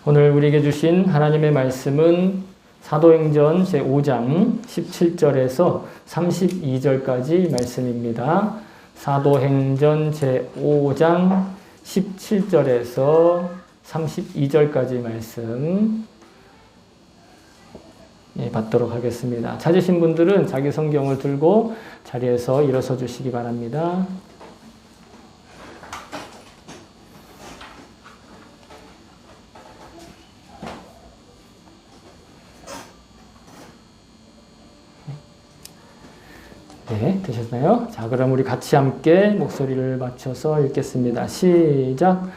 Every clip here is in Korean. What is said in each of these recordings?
오늘 우리에게 주신 하나님의 말씀은 사도행전 제5장 17절에서 32절까지 말씀입니다. 사도행전 제5장 17절에서 32절까지 말씀 받도록 하겠습니다. 찾으신 분들은 자기 성경을 들고 자리에서 일어서 주시기 바랍니다. 네, 되셨나요? 자, 그럼 우리 같이 함께 목소리를 맞춰서 읽겠습니다. 시작!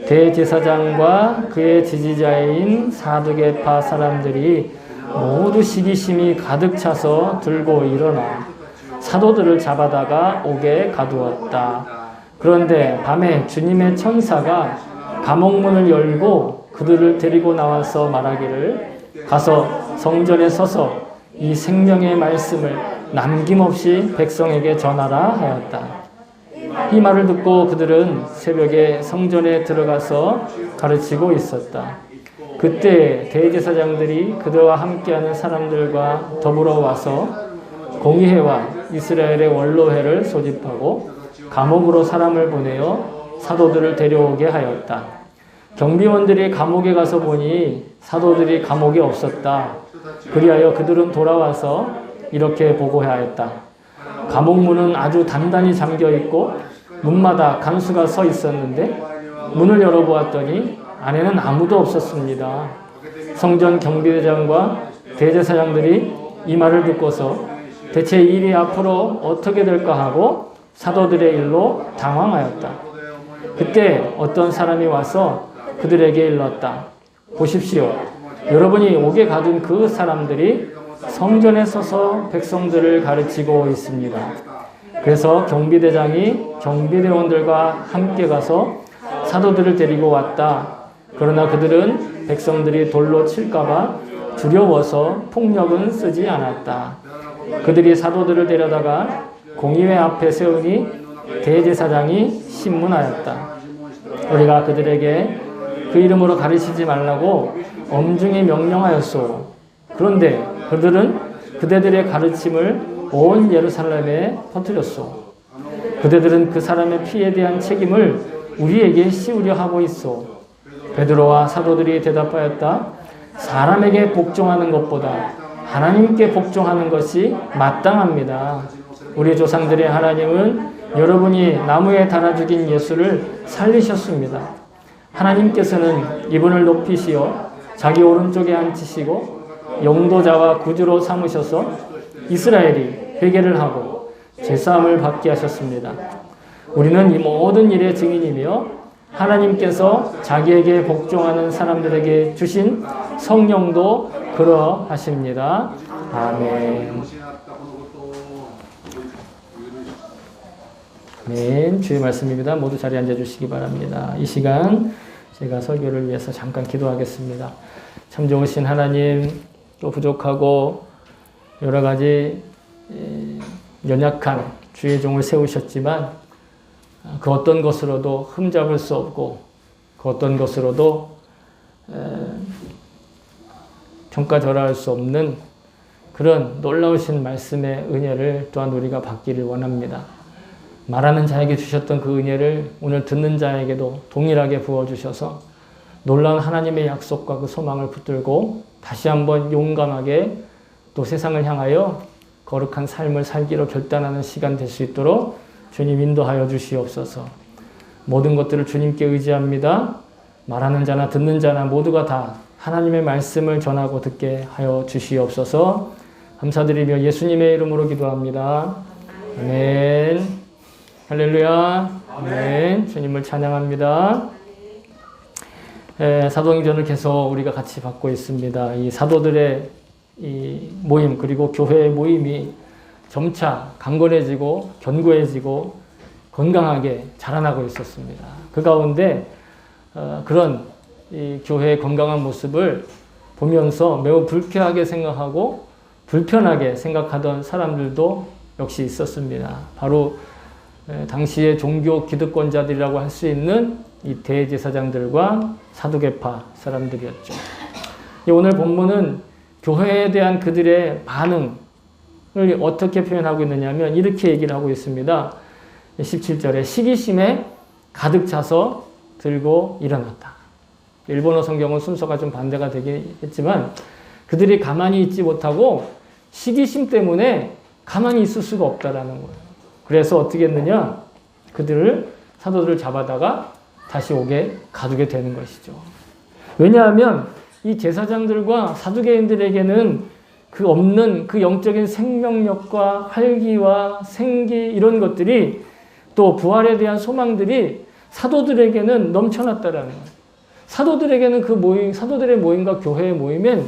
대제사장과 그의 지지자인 사두개파 사람들이 모두 시기심이 가득 차서 들고 일어나 사도들을 잡아다가 옥에 가두었다. 그런데 밤에 주님의 천사가 감옥문을 열고 그들을 데리고 나와서 말하기를 가서 성전에 서서 이 생명의 말씀을 남김없이 백성에게 전하라 하였다. 이 말을 듣고 그들은 새벽에 성전에 들어가서 가르치고 있었다. 그때 대제사장들이 그들과 함께하는 사람들과 더불어 와서 공의회와 이스라엘의 원로회를 소집하고 감옥으로 사람을 보내어 사도들을 데려오게 하였다. 경비원들이 감옥에 가서 보니 사도들이 감옥에 없었다. 그리하여 그들은 돌아와서 이렇게 보고하였다. 감옥문은 아주 단단히 잠겨있고 문마다 간수가 서 있었는데 문을 열어보았더니 안에는 아무도 없었습니다. 성전 경비대장과 대제사장들이 이 말을 듣고서 대체 일이 앞으로 어떻게 될까 하고 사도들의 일로 당황하였다. 그때 어떤 사람이 와서 그들에게 일렀다. 보십시오. 여러분이 옥에 가둔 그 사람들이 성전에 서서 백성들을 가르치고 있습니다. 그래서 경비대장이 경비대원들과 함께 가서 사도들을 데리고 왔다. 그러나 그들은 백성들이 돌로 칠까봐 두려워서 폭력은 쓰지 않았다. 그들이 사도들을 데려다가 공의회 앞에 세우니 대제사장이 신문하였다. 우리가 그들에게 그 이름으로 가르치지 말라고 엄중히 명령하였소. 그런데 그들은 그대들의 가르침을 온 예루살렘에 퍼뜨렸소. 그대들은 그 사람의 피에 대한 책임을 우리에게 씌우려 하고 있소. 베드로와 사도들이 대답하였다. 사람에게 복종하는 것보다 하나님께 복종하는 것이 마땅합니다. 우리 조상들의 하나님은 여러분이 나무에 달아 죽인 예수를 살리셨습니다. 하나님께서는 이분을 높이시어 자기 오른쪽에 앉히시고 용도자와 구주로 삼으셔서 이스라엘이 회개를 하고 죄사함을 받게 하셨습니다. 우리는 이 모든 일의 증인이며 하나님께서 자기에게 복종하는 사람들에게 주신 성령도 그러하십니다. 아멘. 아멘. 주의 말씀입니다. 모두 자리에 앉아주시기 바랍니다. 이 시간 제가 설교를 위해서 잠깐 기도하겠습니다. 참 좋으신 하나님, 또 부족하고 여러 가지 연약한 주의 종을 세우셨지만 그 어떤 것으로도 흠잡을 수 없고 그 어떤 것으로도 평가절하할 수 없는 그런 놀라우신 말씀의 은혜를 또한 우리가 받기를 원합니다. 말하는 자에게 주셨던 그 은혜를 오늘 듣는 자에게도 동일하게 부어주셔서 놀라운 하나님의 약속과 그 소망을 붙들고 다시 한번 용감하게 또 세상을 향하여 거룩한 삶을 살기로 결단하는 시간 될 수 있도록 주님 인도하여 주시옵소서. 모든 것들을 주님께 의지합니다. 말하는 자나 듣는 자나 모두가 다 하나님의 말씀을 전하고 듣게 하여 주시옵소서. 감사드리며 예수님의 이름으로 기도합니다. 아멘. 할렐루야. 아멘. 주님을 찬양합니다. 사도행전을 계속 우리가 같이 받고 있습니다. 이 사도들의 이 모임 그리고 교회의 모임이 점차 강건해지고 견고해지고 건강하게 자라나고 있었습니다. 그 가운데 그런 이 교회의 건강한 모습을 보면서 매우 불쾌하게 생각하고 불편하게 생각하던 사람들도 역시 있었습니다. 바로 당시의 종교 기득권자들이라고 할 수 있는 이 대제사장들과 사두개파 사람들이었죠. 오늘 본문은 교회에 대한 그들의 반응을 어떻게 표현하고 있느냐면 이렇게 얘기를 하고 있습니다. 17절에 시기심에 가득 차서 들고 일어났다. 일본어 성경은 순서가 좀 반대가 되긴 했지만 그들이 가만히 있지 못하고 시기심 때문에 가만히 있을 수가 없다라는 거예요. 그래서 어떻게 했느냐? 사도들을 잡아다가 다시 옥에 가두게 되는 것이죠. 왜냐하면 이 제사장들과 사두개인들에게는 그 없는 그 영적인 생명력과 활기와 생기 이런 것들이 또 부활에 대한 소망들이 사도들에게는 넘쳐났다라는 거예요. 사도들에게는 그 모임, 사도들의 모임과 교회의 모임엔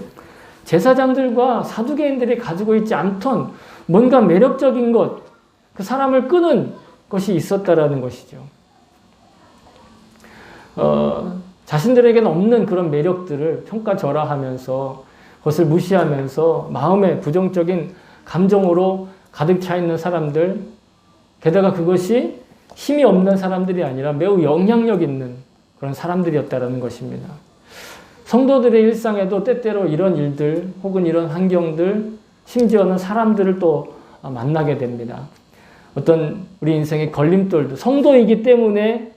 제사장들과 사두개인들이 가지고 있지 않던 뭔가 매력적인 것, 그 사람을 끄는 것이 있었다라는 것이죠. 자신들에게는 없는 그런 매력들을 평가절하하면서 그것을 무시하면서 마음에 부정적인 감정으로 가득 차 있는 사람들, 게다가 그것이 힘이 없는 사람들이 아니라 매우 영향력 있는 그런 사람들이었다라는 것입니다. 성도들의 일상에도 때때로 이런 일들 혹은 이런 환경들, 심지어는 사람들을 또 만나게 됩니다. 어떤 우리 인생의 걸림돌도 성도이기 때문에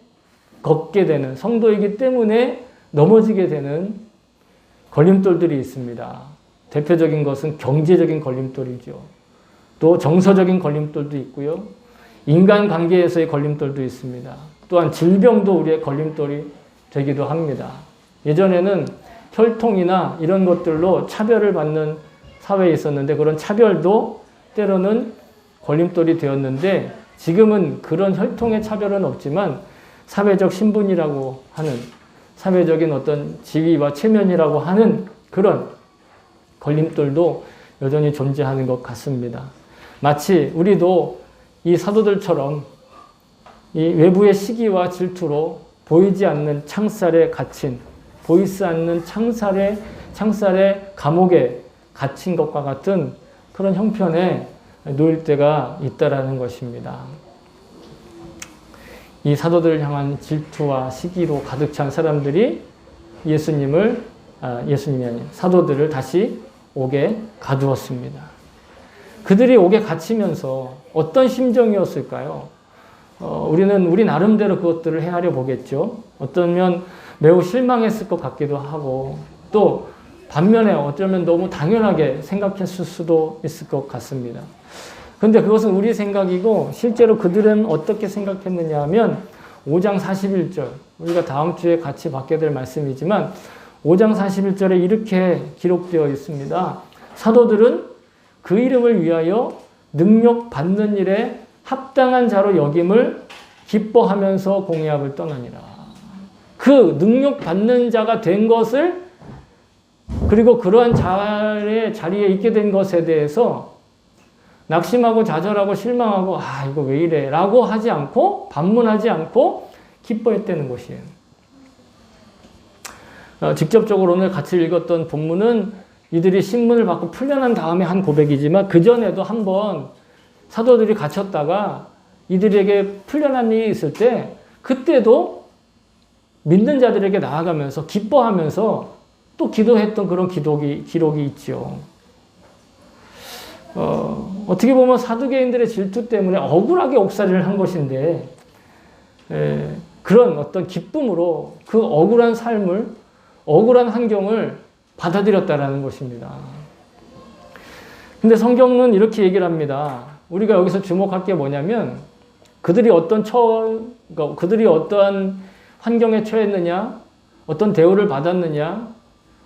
걷게 되는, 성도이기 때문에 넘어지게 되는 걸림돌들이 있습니다. 대표적인 것은 경제적인 걸림돌이죠. 또 정서적인 걸림돌도 있고요. 인간관계에서의 걸림돌도 있습니다. 또한 질병도 우리의 걸림돌이 되기도 합니다. 예전에는 혈통이나 이런 것들로 차별을 받는 사회에 있었는데 그런 차별도 때로는 걸림돌이 되었는데 지금은 그런 혈통의 차별은 없지만 사회적 신분이라고 하는 사회적인 어떤 지위와 체면이라고 하는 그런 걸림돌도 여전히 존재하는 것 같습니다. 마치 우리도 이 사도들처럼 이 외부의 시기와 질투로 보이지 않는 창살에 갇힌, 보이지 않는 창살의 감옥에 갇힌 것과 같은 그런 형편에 놓일 때가 있다라는 것입니다. 이 사도들을 향한 질투와 시기로 가득 찬 사람들이 예수님이 아닌 사도들을 다시 옥에 가두었습니다. 그들이 옥에 갇히면서 어떤 심정이었을까요? 우리 나름대로 그것들을 헤아려 보겠죠. 어쩌면 매우 실망했을 것 같기도 하고 또 반면에 어쩌면 너무 당연하게 생각했을 수도 있을 것 같습니다. 그런데 그것은 우리 생각이고 실제로 그들은 어떻게 생각했느냐 하면 5장 41절, 우리가 다음 주에 같이 받게 될 말씀이지만 5장 41절에 이렇게 기록되어 있습니다. 사도들은 그 이름을 위하여 능력 받는 일에 합당한 자로 여김을 기뻐하면서 공회합을 떠나니라. 그 능력 받는 자가 된 것을 그리고 그러한 자리에 있게 된 것에 대해서 낙심하고 좌절하고 실망하고 이거 왜 이래 라고 하지 않고 반문하지 않고 기뻐했다는 것이에요. 직접적으로 오늘 같이 읽었던 본문은 이들이 신문을 받고 풀려난 다음에 한 고백이지만 그전에도 한번 사도들이 갇혔다가 이들에게 풀려난 일이 있을 때 그때도 믿는 자들에게 나아가면서 기뻐하면서 또 기도했던 그런 기록이 있죠. 어떻게 보면 사두개인들의 질투 때문에 억울하게 옥살이를 한 것인데 그런 어떤 기쁨으로 그 억울한 삶을 억울한 환경을 받아들였다라는 것입니다. 근데 성경은 이렇게 얘기를 합니다. 우리가 여기서 주목할 게 뭐냐면 그들이 어떠한 환경에 처했느냐, 어떤 대우를 받았느냐,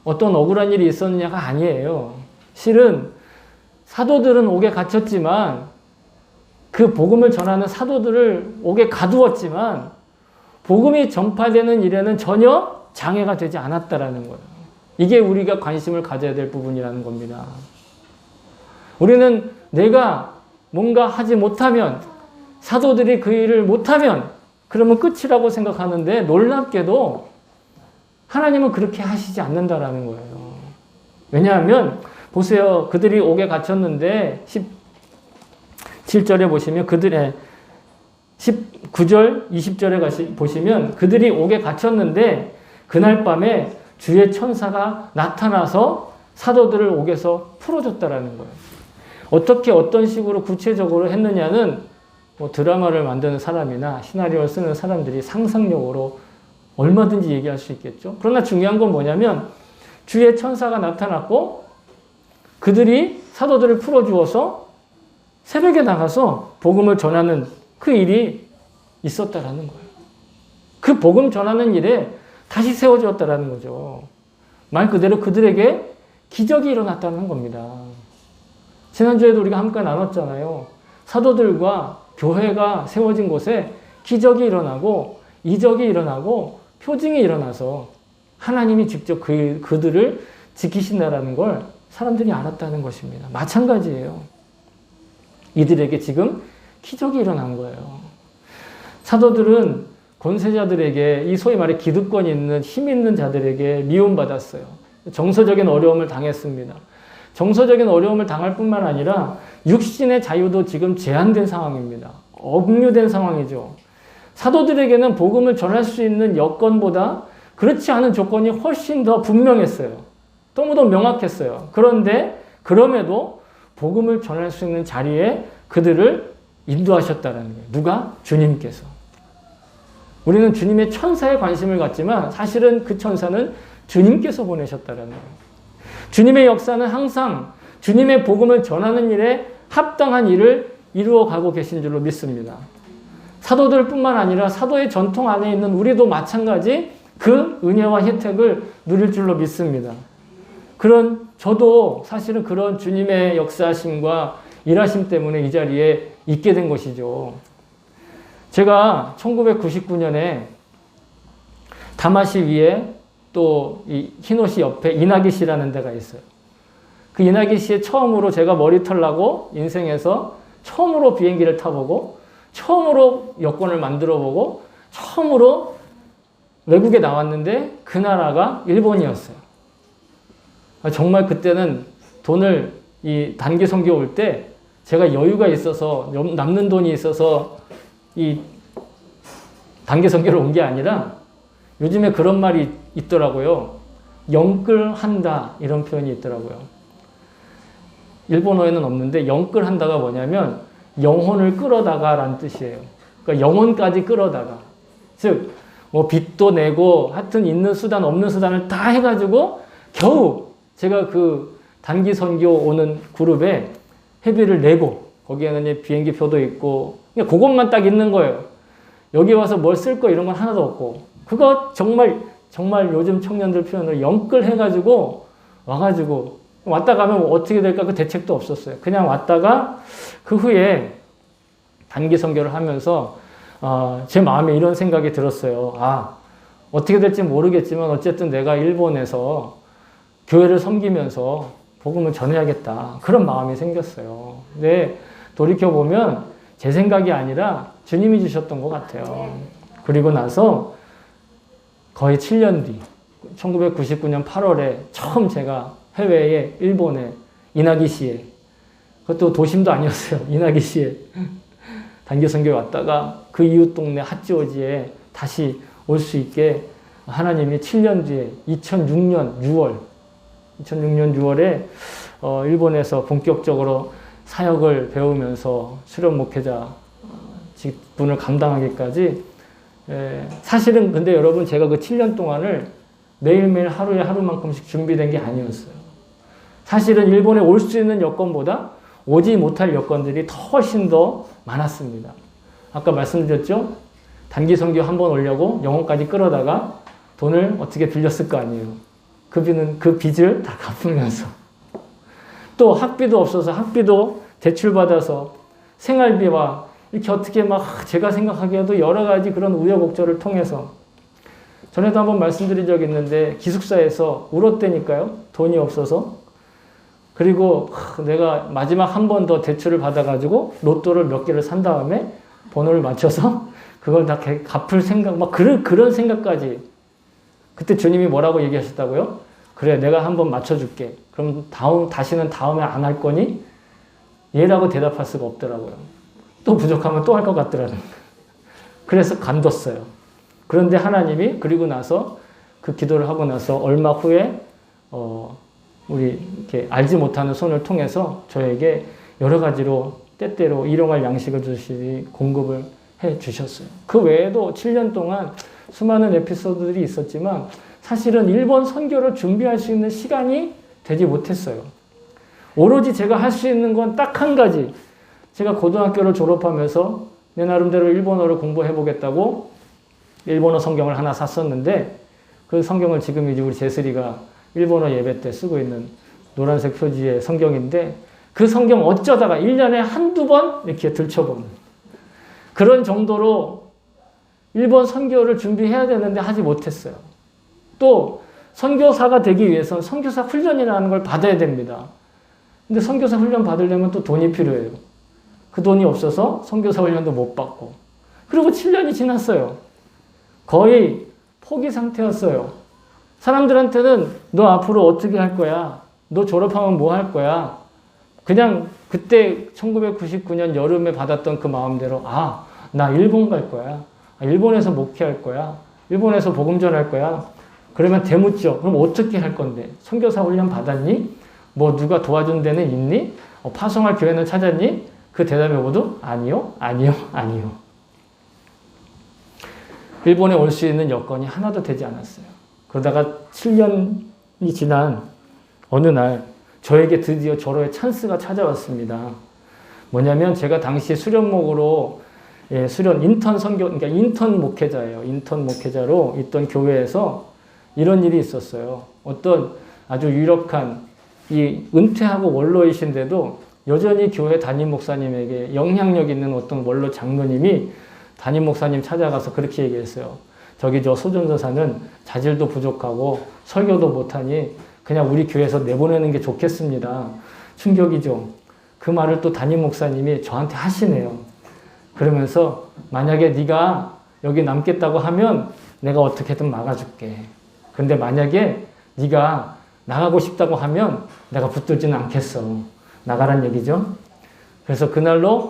어떤 억울한 일이 있었느냐가 아니에요. 실은 사도들은 옥에 갇혔지만 그 복음을 전하는 사도들을 옥에 가두었지만 복음이 전파되는 일에는 전혀 장애가 되지 않았다라는 거예요. 이게 우리가 관심을 가져야 될 부분이라는 겁니다. 우리는 내가 뭔가 하지 못하면 사도들이 그 일을 못하면 그러면 끝이라고 생각하는데 놀랍게도 하나님은 그렇게 하시지 않는다라는 거예요. 왜냐하면 보세요. 그들이 옥에 갇혔는데 17절에 보시면 19절, 20절에 보시면 그들이 옥에 갇혔는데 그날 밤에 주의 천사가 나타나서 사도들을 옥에서 풀어줬다라는 거예요. 어떻게 어떤 식으로 구체적으로 했느냐는 뭐 드라마를 만드는 사람이나 시나리오를 쓰는 사람들이 상상력으로 얼마든지 얘기할 수 있겠죠. 그러나 중요한 건 뭐냐면 주의 천사가 나타났고 그들이 사도들을 풀어주어서 새벽에 나가서 복음을 전하는 그 일이 있었다라는 거예요. 그 복음 전하는 일에 다시 세워졌다라는 거죠. 말 그대로 그들에게 기적이 일어났다는 겁니다. 지난주에도 우리가 함께 나눴잖아요. 사도들과 교회가 세워진 곳에 기적이 일어나고 이적이 일어나고 표징이 일어나서 하나님이 직접 그들을 지키신다라는 걸 사람들이 알았다는 것입니다. 마찬가지예요. 이들에게 지금 기적이 일어난 거예요. 사도들은 권세자들에게 이 소위 말해 기득권 있는 힘 있는 자들에게 미움받았어요. 정서적인 어려움을 당했습니다. 정서적인 어려움을 당할 뿐만 아니라 육신의 자유도 지금 제한된 상황입니다. 억류된 상황이죠. 사도들에게는 복음을 전할 수 있는 여건보다 그렇지 않은 조건이 훨씬 더 분명했어요. 너무 더 명확했어요. 그런데 그럼에도 복음을 전할 수 있는 자리에 그들을 인도하셨다는 거예요. 누가? 주님께서. 우리는 주님의 천사에 관심을 갖지만 사실은 그 천사는 주님께서 보내셨다는 거예요. 주님의 역사는 항상 주님의 복음을 전하는 일에 합당한 일을 이루어 가고 계신 줄로 믿습니다. 사도들뿐만 아니라 사도의 전통 안에 있는 우리도 마찬가지 그 은혜와 혜택을 누릴 줄로 믿습니다. 저도 사실은 그런 주님의 역사하심과 일하심 때문에 이 자리에 있게 된 것이죠. 제가 1999년에 다마시 위에 또 이 흰옷이 옆에 이나기시라는 데가 있어요. 그 이나기시에 처음으로 제가 머리털 나고 인생에서 처음으로 비행기를 타보고 처음으로 여권을 만들어보고 처음으로 외국에 나왔는데 그 나라가 일본이었어요. 정말 그때는 돈을 이 단기 선교 올 때 제가 여유가 있어서 남는 돈이 있어서 이 단기 선교를 온 게 아니라 요즘에 그런 말이 있더라고요. 영끌한다 이런 표현이 있더라고요. 일본어에는 없는데 영끌한다가 뭐냐면 영혼을 끌어다가 라는 뜻이에요. 그러니까 영혼까지 끌어다가. 즉, 뭐 빚도 내고 하여튼 있는 수단 없는 수단을 다 해가지고 겨우 제가 그 단기 선교 오는 그룹에 회비를 내고 거기에는 비행기 표도 있고 그냥 그것만 딱 있는 거예요. 여기 와서 뭘 쓸 거 이런 건 하나도 없고 그거 정말 요즘 청년들 표현으로 영끌 해가지고 와가지고 왔다 가면 뭐 어떻게 될까 그 대책도 없었어요. 그냥 왔다가 그 후에 단기 선교를 하면서 제 마음에 이런 생각이 들었어요. 어떻게 될지 모르겠지만 어쨌든 내가 일본에서 교회를 섬기면서 복음을 전해야겠다. 그런 마음이 생겼어요. 근데 돌이켜보면 제 생각이 아니라 주님이 주셨던 것 같아요. 그리고 나서 거의 7년 뒤 1999년 8월에 처음 제가 해외에 일본에 이나기시에 그것도 도심도 아니었어요. 이나기시에 단기 선교에 왔다가 그 이웃 동네 하치오지에 다시 올 수 있게 하나님이 7년 뒤에 2006년 6월에 일본에서 본격적으로 사역을 배우면서 수련 목회자 직분을 감당하기까지 사실은 근데 여러분 제가 그 7년 동안을 매일매일 하루에 하루만큼씩 준비된 게 아니었어요. 사실은 일본에 올 수 있는 여건보다 오지 못할 여건들이 훨씬 더 많았습니다. 아까 말씀드렸죠? 단기 선교 한번 오려고 영혼까지 끌어다가 돈을 어떻게 빌렸을 거 아니에요. 그 빚을 다 갚으면서 또 학비도 없어서 학비도 대출받아서 생활비와 이렇게 어떻게 막 제가 생각하기에도 여러 가지 그런 우여곡절을 통해서 전에도 한번 말씀드린 적이 있는데 기숙사에서 울었다니까요. 돈이 없어서. 그리고 내가 마지막 한 번 더 대출을 받아가지고 로또를 몇 개를 산 다음에 번호를 맞춰서 그걸 다 갚을 생각, 막 그런 생각까지. 그때 주님이 뭐라고 얘기하셨다고요? 그래, 내가 한번 맞춰줄게. 그럼 다시는 다음에 안 할 거니? 얘라고 대답할 수가 없더라고요. 또 부족하면 또 할 것 같더라고요. 그래서 간뒀어요. 그런데 하나님이 그리고 나서 그 기도를 하고 나서 얼마 후에 우리 이렇게 알지 못하는 손을 통해서 저에게 여러 가지로 때때로 일용할 양식을 주시니 공급을 해 주셨어요. 그 외에도 7년 동안 수많은 에피소드들이 있었지만 사실은 일본 선교를 준비할 수 있는 시간이 되지 못했어요. 오로지 제가 할 수 있는 건 딱 한 가지. 제가 고등학교를 졸업하면서 내 나름대로 일본어를 공부해 보겠다고 일본어 성경을 하나 샀었는데 그 성경을 지금 이제 우리 제슬이가 일본어 예배 때 쓰고 있는 노란색 표지의 성경인데 그 성경 어쩌다가 1년에 한두 번 이렇게 들춰보는 그런 정도로 일본 선교를 준비해야 되는데 하지 못했어요. 또 선교사가 되기 위해서는 선교사 훈련이라는 걸 받아야 됩니다. 근데 선교사 훈련 받으려면 또 돈이 필요해요. 그 돈이 없어서 선교사 훈련도 못 받고 그리고 7년이 지났어요. 거의 포기 상태였어요. 사람들한테는 너 앞으로 어떻게 할 거야? 너 졸업하면 뭐 할 거야? 그냥 그때 1999년 여름에 받았던 그 마음대로 나 일본 갈 거야. 일본에서 목회할 거야. 일본에서 복음 전할 거야. 그러면 대묻죠. 그럼 어떻게 할 건데? 선교사 훈련 받았니? 뭐 누가 도와준 데는 있니? 파송할 교회는 찾았니? 그 대답이 모두 아니요, 아니요, 아니요. 일본에 올 수 있는 여건이 하나도 되지 않았어요. 그러다가 7년이 지난 어느 날 저에게 드디어 절호의 찬스가 찾아왔습니다. 뭐냐면 제가 당시 수련목으로 수련 인턴 그러니까 인턴 목회자예요. 인턴 목회자로 있던 교회에서 이런 일이 있었어요. 어떤 아주 유력한 이 은퇴하고 원로이신데도 여전히 교회 담임 목사님에게 영향력 있는 어떤 원로 장로님이 담임 목사님 찾아가서 그렇게 얘기했어요. 저기 저 소전도사는 자질도 부족하고 설교도 못하니 그냥 우리 교회에서 내보내는 게 좋겠습니다. 충격이죠. 그 말을 또 담임 목사님이 저한테 하시네요. 그러면서 만약에 네가 여기 남겠다고 하면 내가 어떻게든 막아줄게. 그런데 만약에 네가 나가고 싶다고 하면 내가 붙들지는 않겠어. 나가란 얘기죠. 그래서 그날로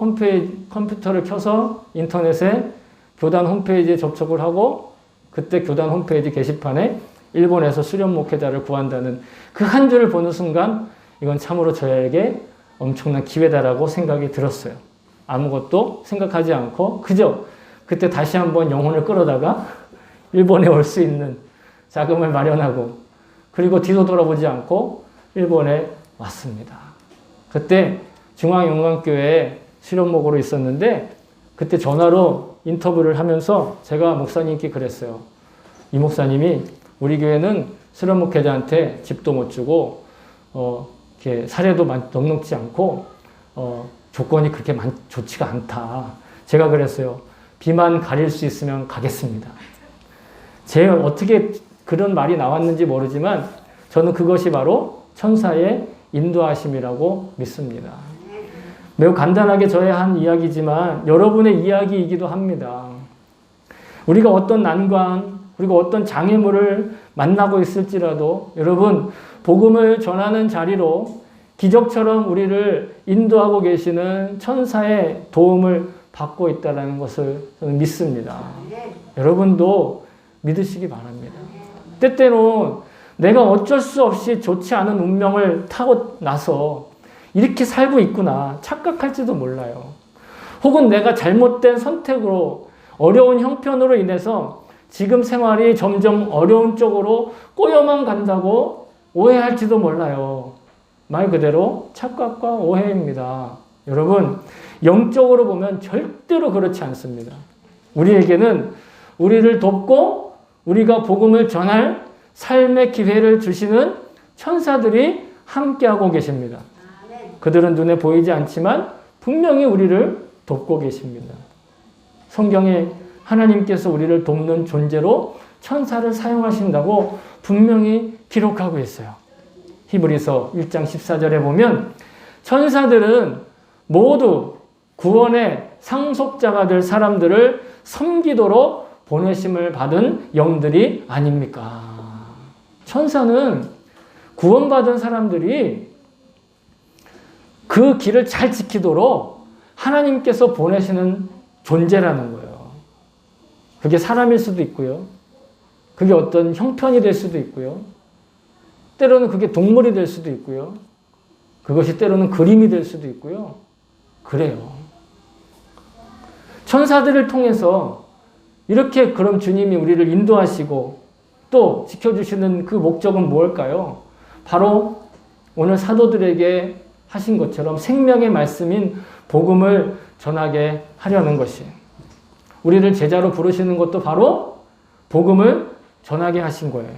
컴퓨터를 켜서 인터넷에 교단 홈페이지에 접속을 하고 그때 교단 홈페이지 게시판에 일본에서 수련 목회자를 구한다는 그 한 줄을 보는 순간 이건 참으로 저에게 엄청난 기회다라고 생각이 들었어요. 아무것도 생각하지 않고 그저 그때 다시 한번 영혼을 끌어다가 일본에 올 수 있는 자금을 마련하고 그리고 뒤도 돌아보지 않고 일본에 왔습니다. 그때 중앙영광교회에 수련목으로 있었는데 그때 전화로 인터뷰를 하면서 제가 목사님께 그랬어요. 이 목사님이 우리 교회는 수련 목회자한테 집도 못 주고 이렇게 사례도 넉넉지 않고 조건이 그렇게 좋지가 않다. 제가 그랬어요. 비만 가릴 수 있으면 가겠습니다. 제가 어떻게 그런 말이 나왔는지 모르지만 저는 그것이 바로 천사의 인도하심이라고 믿습니다. 매우 간단하게 저의 한 이야기지만 여러분의 이야기이기도 합니다. 우리가 어떤 난관, 그리고 어떤 장애물을 만나고 있을지라도 여러분 복음을 전하는 자리로 기적처럼 우리를 인도하고 계시는 천사의 도움을 받고 있다는 것을 저는 믿습니다. 여러분도 믿으시기 바랍니다. 때때로 내가 어쩔 수 없이 좋지 않은 운명을 타고 나서 이렇게 살고 있구나 착각할지도 몰라요. 혹은 내가 잘못된 선택으로 어려운 형편으로 인해서 지금 생활이 점점 어려운 쪽으로 꼬여만 간다고 오해할지도 몰라요. 말 그대로 착각과 오해입니다. 여러분, 영적으로 보면 절대로 그렇지 않습니다. 우리에게는 우리를 돕고 우리가 복음을 전할 삶의 기회를 주시는 천사들이 함께하고 계십니다. 그들은 눈에 보이지 않지만 분명히 우리를 돕고 계십니다. 성경에 하나님께서 우리를 돕는 존재로 천사를 사용하신다고 분명히 기록하고 있어요. 히브리서 1장 14절에 보면 천사들은 모두 구원의 상속자가 될 사람들을 섬기도록 보내심을 받은 영들이 아닙니까? 천사는 구원받은 사람들이 그 길을 잘 지키도록 하나님께서 보내시는 존재라는 거예요. 그게 사람일 수도 있고요. 그게 어떤 형편이 될 수도 있고요. 때로는 그게 동물이 될 수도 있고요. 그것이 때로는 그림이 될 수도 있고요. 그래요. 천사들을 통해서 이렇게 그럼 주님이 우리를 인도하시고 또 지켜주시는 그 목적은 무엇일까요? 바로 오늘 사도들에게 하신 것처럼 생명의 말씀인 복음을 전하게 하려는 것이에요. 우리를 제자로 부르시는 것도 바로 복음을 전하게 하신 거예요.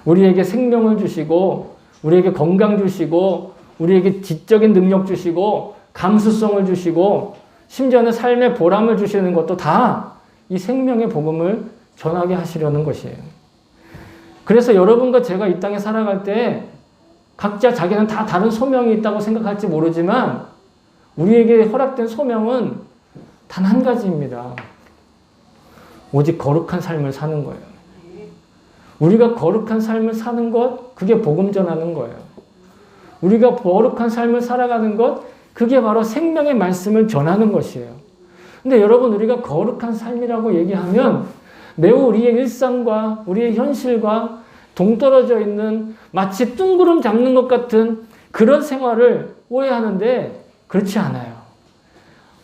우리에게 생명을 주시고 우리에게 건강 주시고 우리에게 지적인 능력 주시고 감수성을 주시고 심지어는 삶의 보람을 주시는 것도 다 이 생명의 복음을 전하게 하시려는 것이에요. 그래서 여러분과 제가 이 땅에 살아갈 때 각자 자기는 다 다른 소명이 있다고 생각할지 모르지만 우리에게 허락된 소명은 단 한 가지입니다. 오직 거룩한 삶을 사는 거예요. 우리가 거룩한 삶을 사는 것, 그게 복음 전하는 거예요. 우리가 거룩한 삶을 살아가는 것, 그게 바로 생명의 말씀을 전하는 것이에요. 근데 여러분, 우리가 거룩한 삶이라고 얘기하면 매우 우리의 일상과 우리의 현실과 동떨어져 있는 마치 뚱구름 잡는 것 같은 그런 생활을 오해하는데 그렇지 않아요.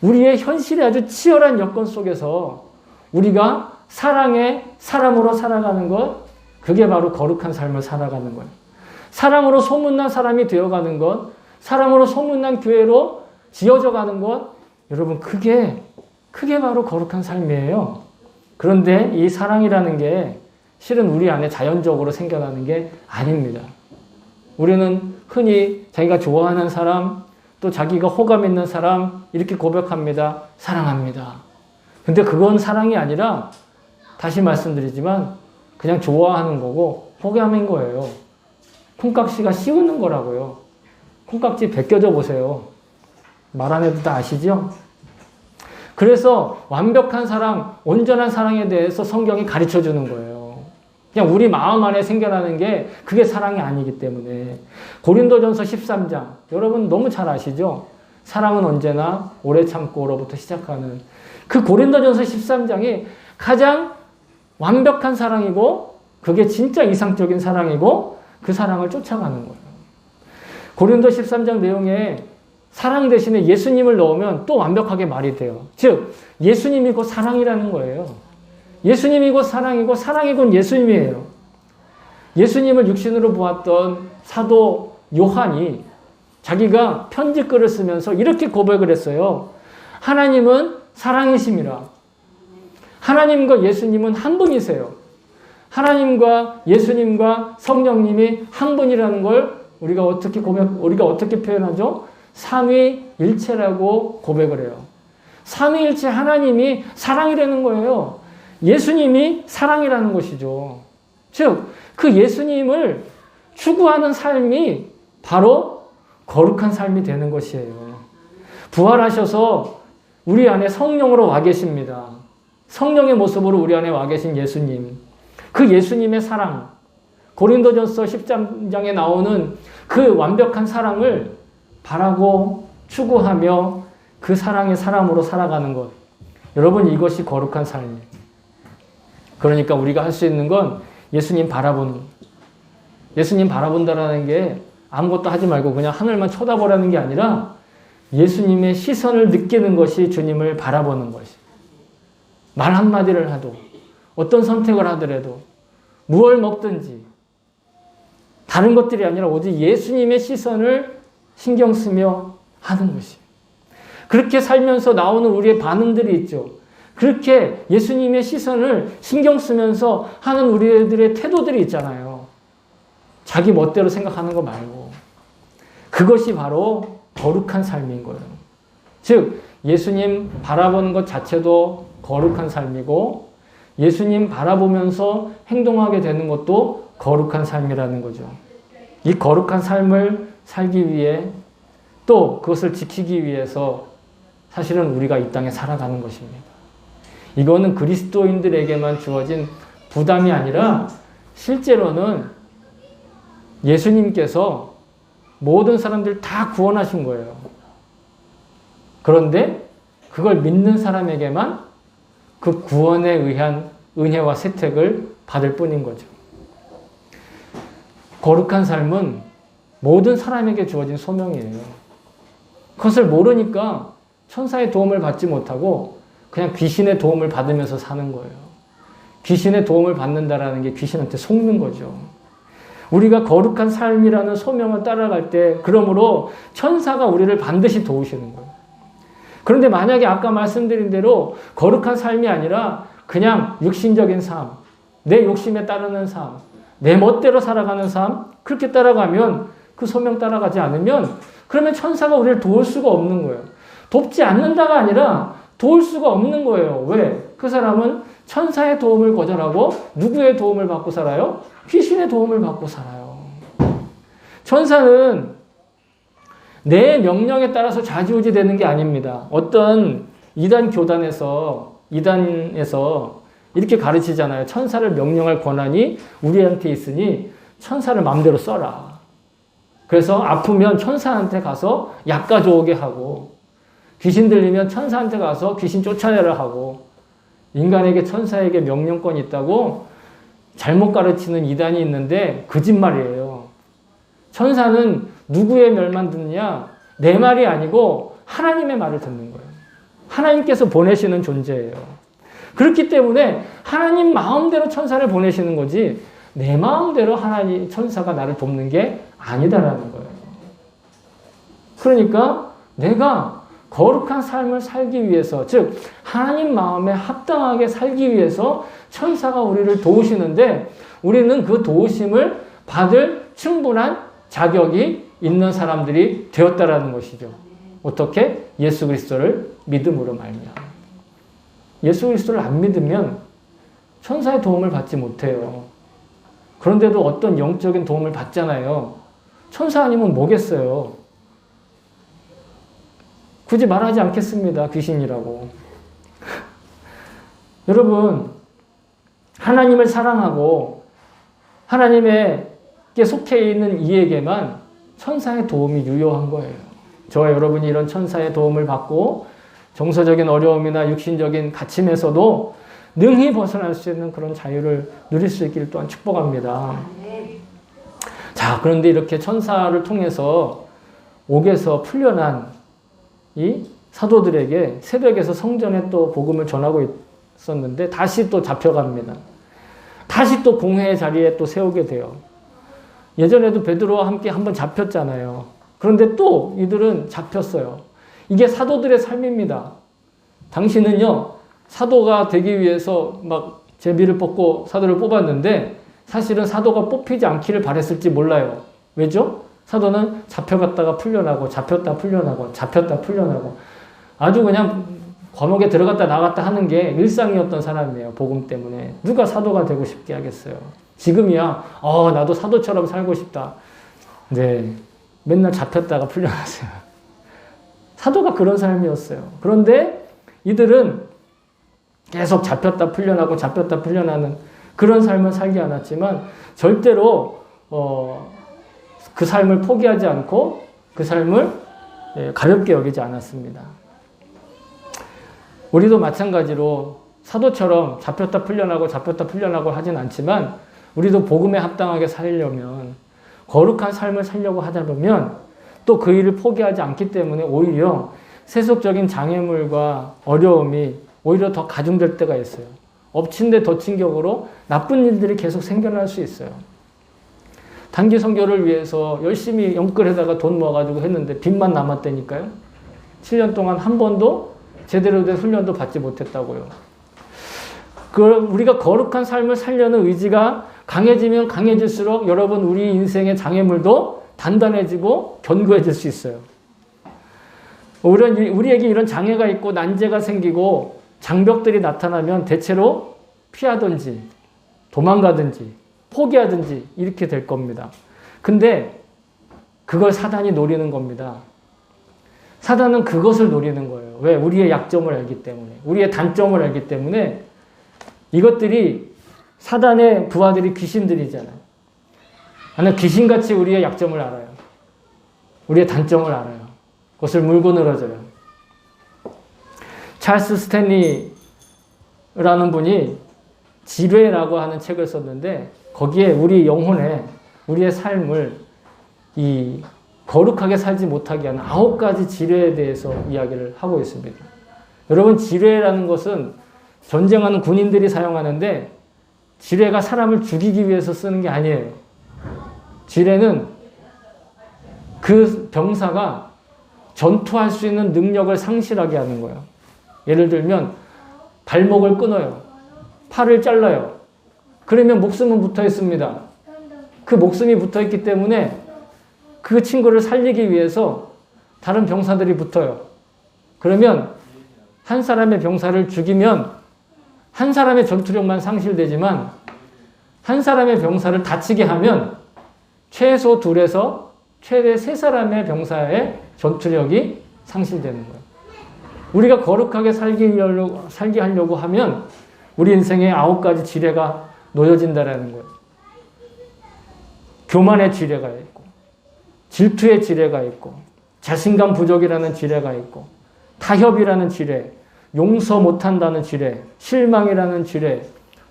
우리의 현실의 아주 치열한 여건 속에서 우리가 사랑의 사람으로 살아가는 것, 그게 바로 거룩한 삶을 살아가는 거예요. 사랑으로 소문난 사람이 되어가는 것, 사랑으로 소문난 교회로 지어져 가는 것, 여러분 그게 바로 거룩한 삶이에요. 그런데 이 사랑이라는 게 실은 우리 안에 자연적으로 생겨나는 게 아닙니다. 우리는 흔히 자기가 좋아하는 사람, 또 자기가 호감 있는 사람 이렇게 고백합니다. 사랑합니다. 근데 그건 사랑이 아니라 다시 말씀드리지만 그냥 좋아하는 거고 호감인 거예요. 콩깍지가 씌우는 거라고요. 콩깍지 벗겨져 보세요. 말 안 해도 다 아시죠? 그래서 완벽한 사랑, 온전한 사랑에 대해서 성경이 가르쳐 주는 거예요. 그냥 우리 마음 안에 생겨나는 게 그게 사랑이 아니기 때문에. 고린도전서 13장, 여러분 너무 잘 아시죠? 사랑은 언제나 오래 참고로부터 시작하는 그 고린도전서 13장이 가장 완벽한 사랑이고 그게 진짜 이상적인 사랑이고 그 사랑을 쫓아가는 거예요. 고린도 13장 내용에 사랑 대신에 예수님을 넣으면 또 완벽하게 말이 돼요. 즉 예수님이 곧 사랑이라는 거예요. 예수님이 곧 사랑이고 사랑이 곧 예수님이에요. 예수님을 육신으로 보았던 사도 요한이 자기가 편지글을 쓰면서 이렇게 고백을 했어요. 하나님은 사랑이심이라. 하나님과 예수님은 한 분이세요. 하나님과 예수님과 성령님이 한 분이라는 걸 우리가 어떻게 표현하죠? 삼위일체라고 고백을 해요. 삼위일체 하나님이 사랑이라는 거예요. 예수님이 사랑이라는 것이죠. 즉, 그 예수님을 추구하는 삶이 바로 거룩한 삶이 되는 것이에요. 부활하셔서 우리 안에 성령으로 와 계십니다. 성령의 모습으로 우리 안에 와 계신 예수님. 그 예수님의 사랑, 고린도전서 13장에 나오는 그 완벽한 사랑을 바라고 추구하며 그 사랑의 사람으로 살아가는 것. 여러분, 이것이 거룩한 삶이에요. 그러니까 우리가 할 수 있는 건 예수님 바라보는 것. 예수님 바라본다라는 게 아무것도 하지 말고 그냥 하늘만 쳐다보라는 게 아니라 예수님의 시선을 느끼는 것이 주님을 바라보는 것이. 말 한마디를 하도 어떤 선택을 하더라도 무엇을 먹든지 다른 것들이 아니라 오직 예수님의 시선을 신경 쓰며 하는 것이. 그렇게 살면서 나오는 우리의 반응들이 있죠. 그렇게 예수님의 시선을 신경 쓰면서 하는 우리들의 태도들이 있잖아요. 자기 멋대로 생각하는 거 말고. 그것이 바로 거룩한 삶인 거예요. 즉 예수님 바라보는 것 자체도 거룩한 삶이고 예수님 바라보면서 행동하게 되는 것도 거룩한 삶이라는 거죠. 이 거룩한 삶을 살기 위해 또 그것을 지키기 위해서 사실은 우리가 이 땅에 살아가는 것입니다. 이거는 그리스도인들에게만 주어진 부담이 아니라 실제로는 예수님께서 모든 사람들 다 구원하신 거예요. 그런데 그걸 믿는 사람에게만 그 구원에 의한 은혜와 세택을 받을 뿐인 거죠. 거룩한 삶은 모든 사람에게 주어진 소명이에요. 그것을 모르니까 천사의 도움을 받지 못하고 그냥 귀신의 도움을 받으면서 사는 거예요. 귀신의 도움을 받는다라는 게 귀신한테 속는 거죠. 우리가 거룩한 삶이라는 소명을 따라갈 때 그러므로 천사가 우리를 반드시 도우시는 거예요. 그런데 만약에 아까 말씀드린 대로 거룩한 삶이 아니라 그냥 육신적인 삶, 내 욕심에 따르는 삶, 내 멋대로 살아가는 삶, 그렇게 따라가면 그 소명 따라가지 않으면 그러면 천사가 우리를 도울 수가 없는 거예요. 돕지 않는다가 아니라 도울 수가 없는 거예요. 왜? 그 사람은 천사의 도움을 거절하고 누구의 도움을 받고 살아요? 귀신의 도움을 받고 살아요. 천사는 내 명령에 따라서 좌지우지 되는 게 아닙니다. 어떤 이단에서 이렇게 가르치잖아요. 천사를 명령할 권한이 우리한테 있으니 천사를 마음대로 써라. 그래서 아프면 천사한테 가서 약 가져오게 하고 귀신 들리면 천사한테 가서 귀신 쫓아내라 하고 인간에게 천사에게 명령권이 있다고 잘못 가르치는 이단이 있는데 거짓말이에요. 천사는 누구의 말만 듣느냐? 내 말이 아니고 하나님의 말을 듣는 거예요. 하나님께서 보내시는 존재예요. 그렇기 때문에 하나님 마음대로 천사를 보내시는 거지 내 마음대로 하나님 천사가 나를 돕는 게 아니다라는 거예요. 그러니까 내가 거룩한 삶을 살기 위해서, 즉 하나님 마음에 합당하게 살기 위해서 천사가 우리를 도우시는데 우리는 그 도우심을 받을 충분한 자격이 있는 사람들이 되었다라는 것이죠. 어떻게? 예수 그리스도를 믿음으로 말미암아. 예수 그리스도를 안 믿으면 천사의 도움을 받지 못해요. 그런데도 어떤 영적인 도움을 받잖아요. 천사 아니면 뭐겠어요? 굳이 말하지 않겠습니다. 귀신이라고. 여러분, 하나님을 사랑하고 하나님께 속해 있는 이에게만 천사의 도움이 유효한 거예요. 저와 여러분이 이런 천사의 도움을 받고 정서적인 어려움이나 육신적인 갇힘에서도 능히 벗어날 수 있는 그런 자유를 누릴 수 있기를 또한 축복합니다. 자, 그런데 이렇게 천사를 통해서 옥에서 풀려난 이 사도들에게 새벽에서 성전에 또 복음을 전하고 있었는데 다시 또 잡혀갑니다. 다시 또 공회의 자리에 또 세우게 돼요. 예전에도 베드로와 함께 한번 잡혔잖아요. 그런데 또 이들은 잡혔어요. 이게 사도들의 삶입니다. 당신은요, 사도가 되기 위해서 막 제비를 뽑고 사도를 뽑았는데 사실은 사도가 뽑히지 않기를 바랬을지 몰라요. 왜죠? 사도는 잡혀갔다가 풀려나고 잡혔다 풀려나고 잡혔다 풀려나고 아주 그냥 감옥에 들어갔다 나갔다 하는 게 일상이었던 사람이에요. 복음 때문에. 누가 사도가 되고 싶게 하겠어요. 지금이야 나도 사도처럼 살고 싶다. 네, 맨날 잡혔다가 풀려나세요. 사도가 그런 삶이었어요. 그런데 이들은 계속 잡혔다 풀려나고 잡혔다 풀려나는 그런 삶을 살지 않았지만 절대로 그 삶을 포기하지 않고 그 삶을 가볍게 여기지 않았습니다. 우리도 마찬가지로 사도처럼 잡혔다 풀려나고 하진 않지만 우리도 복음에 합당하게 살려면 거룩한 삶을 살려고 하다 보면 또 그 일을 포기하지 않기 때문에 오히려 세속적인 장애물과 어려움이 오히려 더 가중될 때가 있어요. 엎친 데 덮친 격으로 나쁜 일들이 계속 생겨날 수 있어요. 단기 선교를 위해서 열심히 영끌에다가 돈 모아가지고 했는데 빚만 남았다니까요. 7년 동안 한 번도 제대로 된 훈련도 받지 못했다고요. 우리가 거룩한 삶을 살려는 의지가 강해지면 강해질수록 여러분 우리 인생의 장애물도 단단해지고 견고해질 수 있어요. 우리에게 이런 장애가 있고 난제가 생기고 장벽들이 나타나면 대체로 피하든지 도망가든지 포기하든지 이렇게 될 겁니다. 근데 그걸 사단이 노리는 겁니다. 사단은 그것을 노리는 거예요. 왜? 우리의 약점을 알기 때문에. 우리의 단점을 알기 때문에. 이것들이 사단의 부하들이 귀신들이잖아요. 나는 귀신같이 우리의 약점을 알아요. 우리의 단점을 알아요. 그것을 물고 늘어져요. 찰스 스탠리가 라는 분이 지뢰라고 하는 책을 썼는데 거기에 우리 영혼에 우리의 삶을 이 거룩하게 살지 못하게 하는 9가지 지뢰에 대해서 이야기를 하고 있습니다. 여러분, 지뢰라는 것은 전쟁하는 군인들이 사용하는데 지뢰가 사람을 죽이기 위해서 쓰는 게 아니에요. 지뢰는 그 병사가 전투할 수 있는 능력을 상실하게 하는 거예요. 예를 들면 발목을 끊어요. 팔을 잘라요. 그러면 목숨은 붙어 있습니다. 그 목숨이 붙어 있기 때문에 그 친구를 살리기 위해서 다른 병사들이 붙어요. 그러면 한 사람의 병사를 죽이면 한 사람의 전투력만 상실되지만 한 사람의 병사를 다치게 하면 최소 2에서 최대 3사람의 병사의 전투력이 상실되는 거예요. 우리가 거룩하게 살게 하려고 하면 우리 인생에 9가지 지뢰가 놓여진다라는 거예요. 교만의 지뢰가 있고, 질투의 지뢰가 있고, 자신감 부족이라는 지뢰가 있고, 타협이라는 지뢰, 용서 못한다는 지뢰, 실망이라는 지뢰,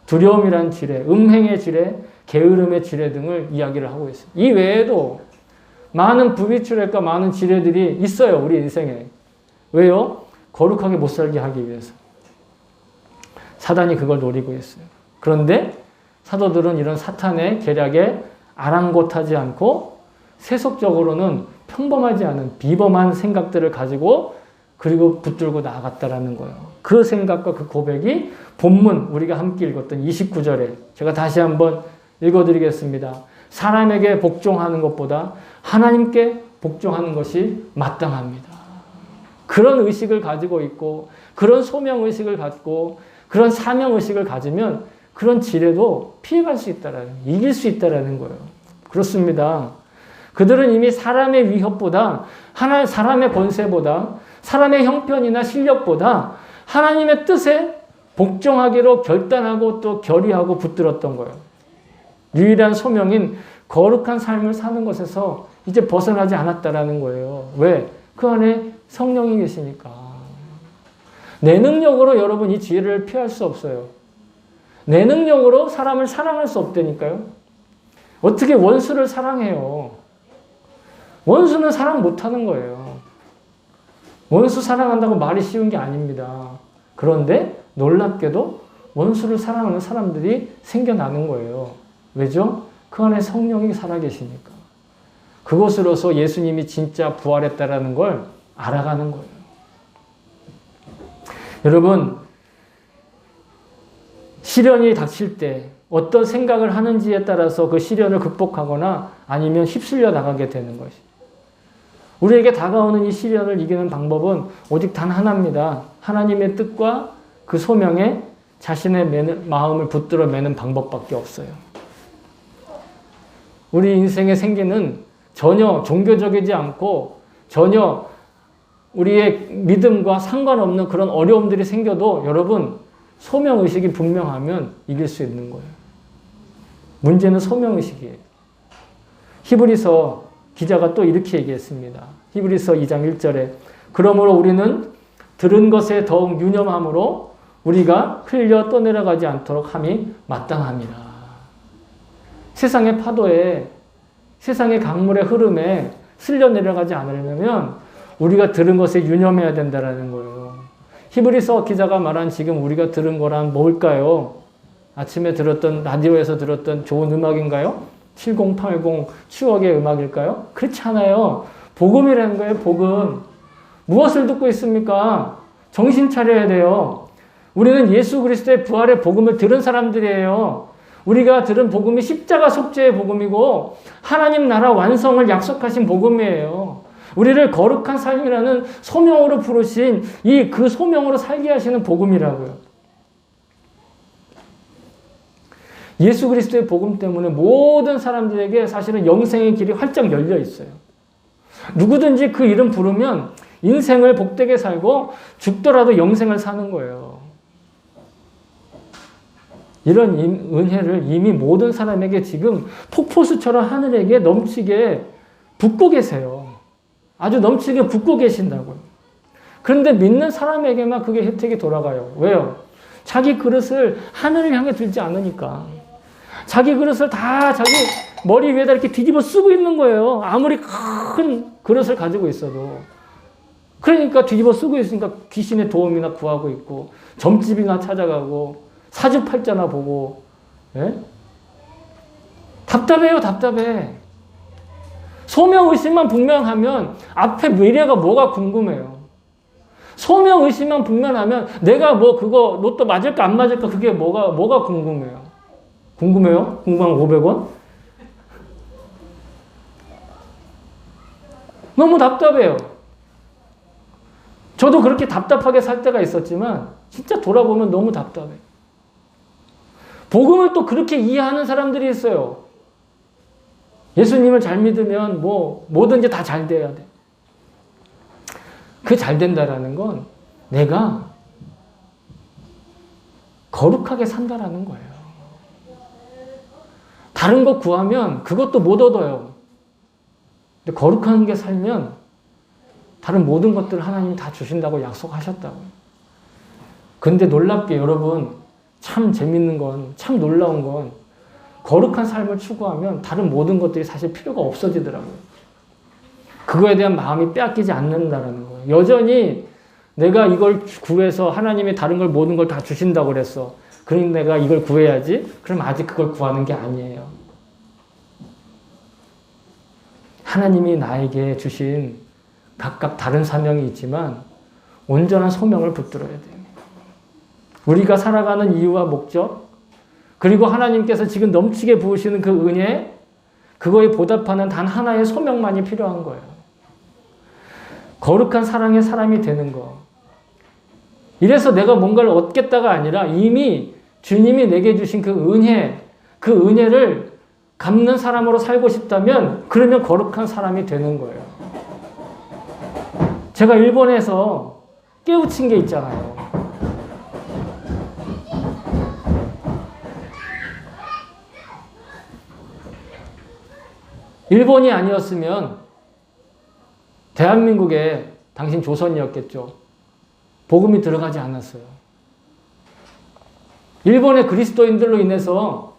두려움이라는 지뢰, 음행의 지뢰, 게으름의 지뢰 등을 이야기를 하고 있어요. 이 외에도 많은 부비출애과 많은 지뢰들이 있어요, 우리 인생에. 왜요? 거룩하게 못 살게 하기 위해서. 사단이 그걸 노리고 있어요. 그런데 사도들은 이런 사탄의 계략에 아랑곳하지 않고 세속적으로는 평범하지 않은 비범한 생각들을 가지고 그리고 붙들고 나아갔다라는 거예요. 그 생각과 그 고백이 본문 우리가 함께 읽었던 29절에 제가 다시 한번 읽어드리겠습니다. 사람에게 복종하는 것보다 하나님께 복종하는 것이 마땅합니다. 그런 의식을 가지고 있고 그런 소명의식을 갖고 그런 사명의식을 가지면 그런 지뢰도 피해갈 수 있다라는, 이길 수 있다라는 거예요. 그렇습니다. 그들은 이미 사람의 위협보다, 사람의 권세보다, 사람의 형편이나 실력보다 하나님의 뜻에 복종하기로 결단하고 또 결의하고 붙들었던 거예요. 유일한 소명인 거룩한 삶을 사는 것에서 이제 벗어나지 않았다라는 거예요. 왜? 그 안에 성령이 계시니까. 내 능력으로 여러분 이 지혜를 피할 수 없어요. 내 능력으로 사람을 사랑할 수 없다니까요. 어떻게 원수를 사랑해요? 원수는 사랑 못하는 거예요. 원수 사랑한다고 말이 쉬운 게 아닙니다. 그런데 놀랍게도 원수를 사랑하는 사람들이 생겨나는 거예요. 왜죠? 그 안에 성령이 살아계시니까. 그것으로서 예수님이 진짜 부활했다라는 걸 알아가는 거예요. 여러분, 시련이 닥칠 때 어떤 생각을 하는지에 따라서 그 시련을 극복하거나 아니면 휩쓸려 나가게 되는 것이. 우리에게 다가오는 이 시련을 이기는 방법은 오직 단 하나입니다. 하나님의 뜻과 그 소명에 자신의 마음을 붙들어 매는 방법밖에 없어요. 우리 인생의 생기는 전혀 종교적이지 않고 전혀 우리의 믿음과 상관없는 그런 어려움들이 생겨도 여러분 소명의식이 분명하면 이길 수 있는 거예요. 문제는 소명의식이에요. 히브리서 기자가 또 이렇게 얘기했습니다. 히브리서 2장 1절에 그러므로 우리는 들은 것에 더욱 유념함으로 우리가 흘려 떠내려가지 않도록 함이 마땅합니다. 세상의 파도에 세상의 강물의 흐름에 쓸려 내려가지 않으려면 우리가 들은 것에 유념해야 된다는 거예요. 히브리서 기자가 말한 지금 우리가 들은 거란 뭘까요? 아침에 들었던 라디오에서 들었던 좋은 음악인가요? 7080 추억의 음악일까요? 그렇지 않아요. 복음이라는 거예요. 복음. 무엇을 듣고 있습니까? 정신 차려야 돼요. 우리는 예수 그리스도의 부활의 복음을 들은 사람들이에요. 우리가 들은 복음이 십자가 속죄의 복음이고 하나님 나라 완성을 약속하신 복음이에요. 우리를 거룩한 삶이라는 소명으로 부르신 그 소명으로 살게 하시는 복음이라고요. 예수 그리스도의 복음 때문에 모든 사람들에게 사실은 영생의 길이 활짝 열려 있어요. 누구든지 그 이름 부르면 인생을 복되게 살고 죽더라도 영생을 사는 거예요. 이런 은혜를 이미 모든 사람에게 지금 폭포수처럼 하늘에게 넘치게 붓고 계세요. 아주 넘치게 붓고 계신다고요. 그런데 믿는 사람에게만 그게 혜택이 돌아가요. 왜요? 자기 그릇을 하늘을 향해 들지 않으니까. 자기 그릇을 다 자기 머리 위에다 이렇게 뒤집어 쓰고 있는 거예요. 아무리 큰 그릇을 가지고 있어도. 그러니까 뒤집어 쓰고 있으니까 귀신의 도움이나 구하고 있고, 점집이나 찾아가고, 사주팔자나 보고, 예? 답답해요, 답답해. 소명의식만 분명하면 앞에 미래가 뭐가 궁금해요. 소명의식만 분명하면 내가 뭐 그거 로또 맞을까 안 맞을까 그게 뭐가 궁금해요. 궁금해요? 궁금하면 500원? 너무 답답해요. 저도 그렇게 답답하게 살 때가 있었지만 진짜 돌아보면 너무 답답해요. 복음을 또 그렇게 이해하는 사람들이 있어요. 예수님을 잘 믿으면 뭐든지 다 잘 돼야 돼. 그 잘 된다라는 건 내가 거룩하게 산다라는 거예요. 다른 거 구하면 그것도 못 얻어요. 근데 거룩한 게 살면 다른 모든 것들을 하나님이 다 주신다고 약속하셨다고요. 근데 놀랍게 여러분, 참 재밌는 건, 참 놀라운 건 거룩한 삶을 추구하면 다른 모든 것들이 사실 필요가 없어지더라고요. 그거에 대한 마음이 빼앗기지 않는다는 거예요. 여전히 내가 이걸 구해서 하나님이 다른 걸 모든 걸 다 주신다고 그랬어. 그러니 내가 이걸 구해야지? 그럼 아직 그걸 구하는 게 아니에요. 하나님이 나에게 주신 각각 다른 사명이 있지만 온전한 소명을 붙들어야 돼요. 우리가 살아가는 이유와 목적, 그리고 하나님께서 지금 넘치게 부으시는 그 은혜, 그거에 보답하는 단 하나의 소명만이 필요한 거예요. 거룩한 사랑의 사람이 되는 거. 이래서 내가 뭔가를 얻겠다가 아니라 이미 주님이 내게 주신 그 은혜, 그 은혜를 갚는 사람으로 살고 싶다면 그러면 거룩한 사람이 되는 거예요. 제가 일본에서 깨우친 게 있잖아요. 일본이 아니었으면 대한민국에 당신 조선이었겠죠. 복음이 들어가지 않았어요. 일본의 그리스도인들로 인해서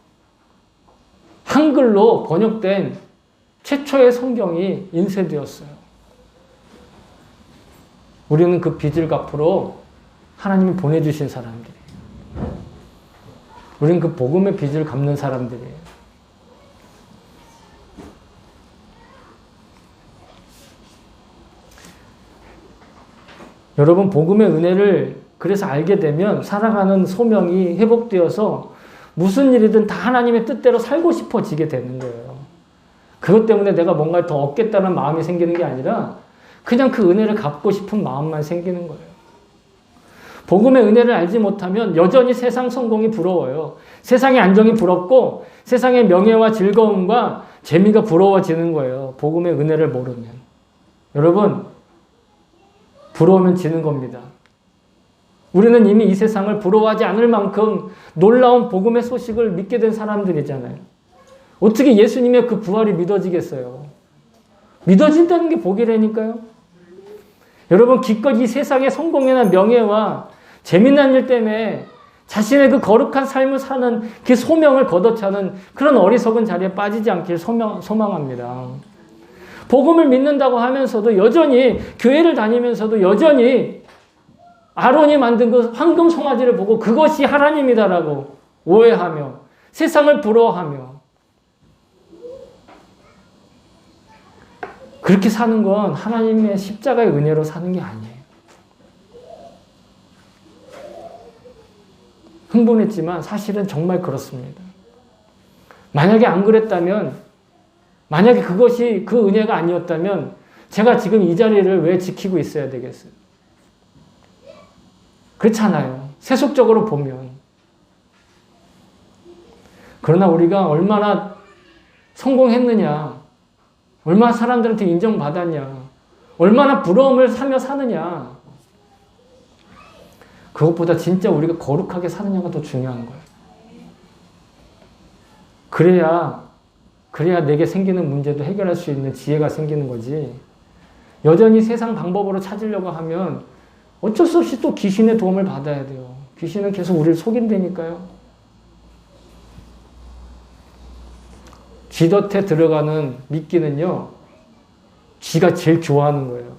한글로 번역된 최초의 성경이 인쇄되었어요. 우리는 그 빚을 갚으러 하나님이 보내주신 사람들이에요. 우리는 그 복음의 빚을 갚는 사람들이에요. 여러분, 복음의 은혜를 그래서 알게 되면 살아가는 소명이 회복되어서 무슨 일이든 다 하나님의 뜻대로 살고 싶어지게 되는 거예요. 그것 때문에 내가 뭔가를 더 얻겠다는 마음이 생기는 게 아니라 그냥 그 은혜를 갚고 싶은 마음만 생기는 거예요. 복음의 은혜를 알지 못하면 여전히 세상 성공이 부러워요. 세상의 안정이 부럽고 세상의 명예와 즐거움과 재미가 부러워지는 거예요. 복음의 은혜를 모르면. 여러분, 부러우면 지는 겁니다. 우리는 이미 이 세상을 부러워하지 않을 만큼 놀라운 복음의 소식을 믿게 된 사람들이잖아요. 어떻게 예수님의 그 부활이 믿어지겠어요? 믿어진다는 게 복이라니까요. 여러분, 기껏 이 세상의 성공이나 명예와 재미난 일 때문에 자신의 그 거룩한 삶을 사는 그 소명을 걷어차는 그런 어리석은 자리에 빠지지 않길 소망합니다. 복음을 믿는다고 하면서도 여전히 교회를 다니면서도 여전히 아론이 만든 그 황금 송아지를 보고 그것이 하나님이다라고 오해하며 세상을 부러워하며 그렇게 사는 건 하나님의 십자가의 은혜로 사는 게 아니에요. 흥분했지만 사실은 정말 그렇습니다. 만약에 안 그랬다면, 만약에 그것이 그 은혜가 아니었다면 제가 지금 이 자리를 왜 지키고 있어야 되겠어요? 그렇잖아요. 세속적으로 보면. 그러나 우리가 얼마나 성공했느냐, 얼마나 사람들한테 인정받았냐, 얼마나 부러움을 사며 사느냐, 그것보다 진짜 우리가 거룩하게 사느냐가 더 중요한 거예요. 그래야 내게 생기는 문제도 해결할 수 있는 지혜가 생기는 거지. 여전히 세상 방법으로 찾으려고 하면 어쩔 수 없이 또 귀신의 도움을 받아야 돼요. 귀신은 계속 우리를 속인다니까요. 쥐덫에 들어가는 미끼는요, 쥐가 제일 좋아하는 거예요.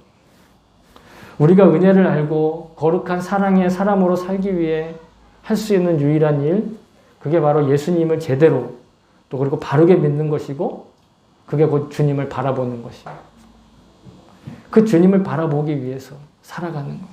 우리가 은혜를 알고 거룩한 사랑의 사람으로 살기 위해 할 수 있는 유일한 일, 그게 바로 예수님을 제대로 또 그리고 바르게 믿는 것이고, 그게 곧 주님을 바라보는 것이에요. 그 주님을 바라보기 위해서 살아가는 거예요.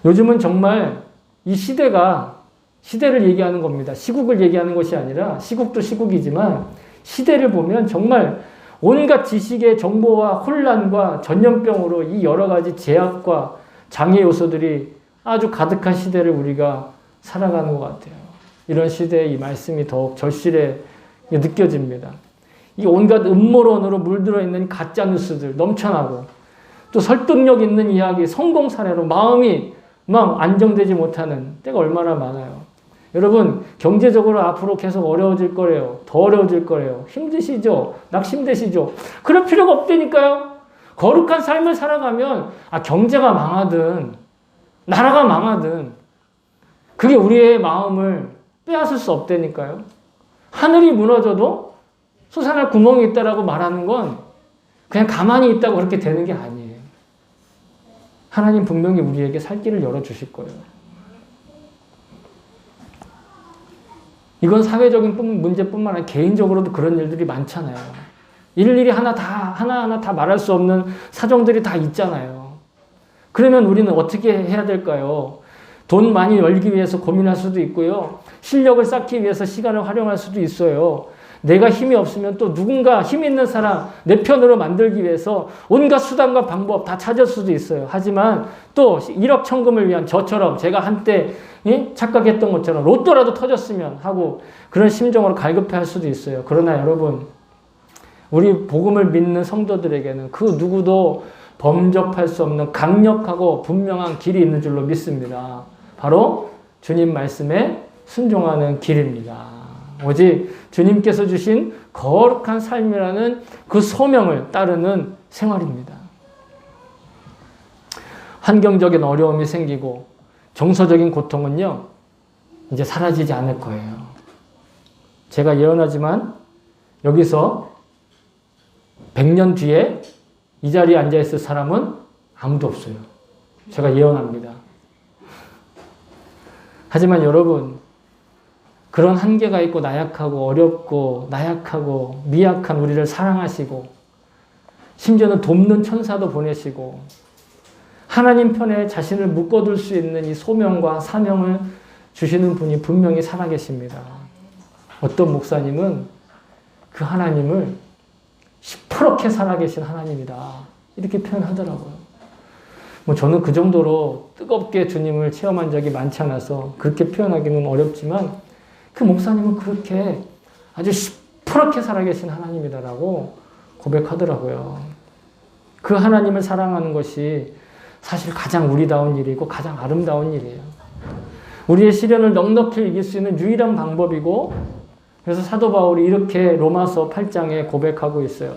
요즘은 정말 이 시대를 얘기하는 겁니다. 시국을 얘기하는 것이 아니라, 시국도 시국이지만 시대를 보면 정말 온갖 지식의 정보와 혼란과 전염병으로 이 여러 가지 제약과 장애 요소들이 아주 가득한 시대를 우리가 살아가는 것 같아요. 이런 시대에 이 말씀이 더욱 절실해 느껴집니다. 이 온갖 음모론으로 물들어 있는 가짜 뉴스들 넘쳐나고, 또 설득력 있는 이야기, 성공 사례로 마음이 막 안정되지 못하는 때가 얼마나 많아요. 여러분, 경제적으로 앞으로 계속 어려워질 거래요. 더 어려워질 거래요. 힘드시죠? 낙심되시죠? 그럴 필요가 없다니까요. 거룩한 삶을 살아가면 경제가 망하든 나라가 망하든 그게 우리의 마음을 빼앗을 수 없다니까요. 하늘이 무너져도 솟아날 구멍이 있다라고 말하는 건 그냥 가만히 있다고 그렇게 되는 게 아니에요. 하나님 분명히 우리에게 살 길을 열어주실 거예요. 이건 사회적인 문제뿐만 아니라 개인적으로도 그런 일들이 많잖아요. 일일이 하나하나 다 말할 수 없는 사정들이 다 있잖아요. 그러면 우리는 어떻게 해야 될까요? 돈 많이 벌기 위해서 고민할 수도 있고요. 실력을 쌓기 위해서 시간을 활용할 수도 있어요. 내가 힘이 없으면 또 누군가 힘 있는 사람 내 편으로 만들기 위해서 온갖 수단과 방법 다 찾을 수도 있어요. 하지만 또 일확천금을 위한 저처럼 제가 한때 착각했던 것처럼 로또라도 터졌으면 하고 그런 심정으로 갈급해할 수도 있어요. 그러나 여러분, 우리 복음을 믿는 성도들에게는 그 누구도 범접할 수 없는 강력하고 분명한 길이 있는 줄로 믿습니다. 바로 주님 말씀에 순종하는 길입니다. 오직 주님께서 주신 거룩한 삶이라는 그 소명을 따르는 생활입니다. 환경적인 어려움이 생기고 정서적인 고통은요, 이제 사라지지 않을 거예요. 제가 예언하지만 여기서 100년 뒤에 이 자리에 앉아있을 사람은 아무도 없어요. 제가 예언합니다. 하지만 여러분, 그런 한계가 있고 나약하고 어렵고 나약하고 미약한 우리를 사랑하시고 심지어는 돕는 천사도 보내시고 하나님 편에 자신을 묶어둘 수 있는 이 소명과 사명을 주시는 분이 분명히 살아계십니다. 어떤 목사님은 그 하나님을 시퍼렇게 살아계신 하나님이다, 이렇게 표현하더라고요. 저는 그 정도로 뜨겁게 주님을 체험한 적이 많지 않아서 그렇게 표현하기는 어렵지만 그 목사님은 그렇게 아주 시퍼렇게 살아계신 하나님이다라고 고백하더라고요. 그 하나님을 사랑하는 것이 사실 가장 우리다운 일이고 가장 아름다운 일이에요. 우리의 시련을 넉넉히 이길 수 있는 유일한 방법이고, 그래서 사도 바울이 이렇게 로마서 8장에 고백하고 있어요.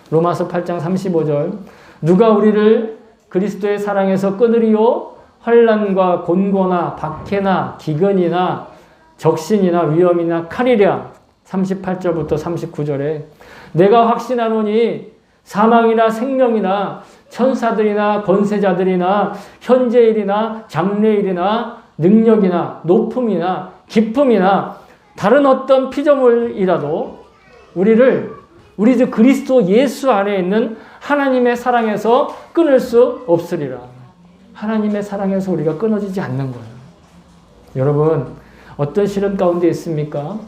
로마서 8장 35절, 누가 우리를 그리스도의 사랑에서 끊으리요? 환난과 곤고나 박해나 기근이나 적신이나 위험이나 칼이랴. 38절부터 39절에 내가 확신하노니 사망이나 생명이나 천사들이나 권세자들이나 현재일이나 장래일이나 능력이나 높음이나 깊음이나 다른 어떤 피조물이라도 우리 주 그리스도 예수 안에 있는 하나님의 사랑에서 끊을 수 없으리라. 하나님의 사랑에서 우리가 끊어지지 않는 거예요. 여러분, 어떤 시련 가운데 있습니까?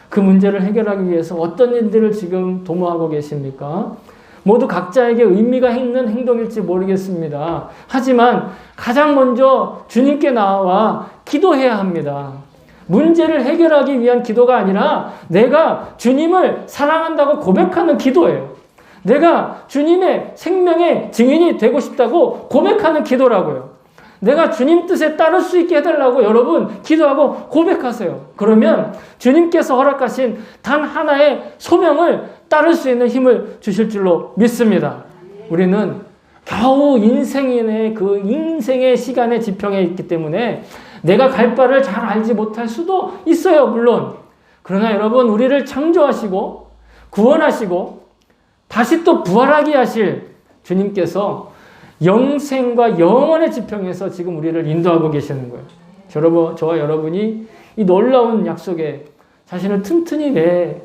그 문제를 해결하기 위해서 어떤 일들을 지금 도모하고 계십니까? 모두 각자에게 의미가 있는 행동일지 모르겠습니다. 하지만 가장 먼저 주님께 나와 기도해야 합니다. 문제를 해결하기 위한 기도가 아니라 내가 주님을 사랑한다고 고백하는 기도예요. 내가 주님의 생명의 증인이 되고 싶다고 고백하는 기도라고요. 내가 주님 뜻에 따를 수 있게 해달라고 여러분 기도하고 고백하세요. 그러면 주님께서 허락하신 단 하나의 소명을 따를 수 있는 힘을 주실 줄로 믿습니다. 우리는 겨우 인생의 시간의 지평에 있기 때문에 내가 갈 바를 잘 알지 못할 수도 있어요, 물론. 그러나 여러분, 우리를 창조하시고 구원하시고 다시 또 부활하게 하실 주님께서 영생과 영원의 지평에서 지금 우리를 인도하고 계시는 거예요. 저와 여러분이 이 놀라운 약속에 자신을 튼튼히 내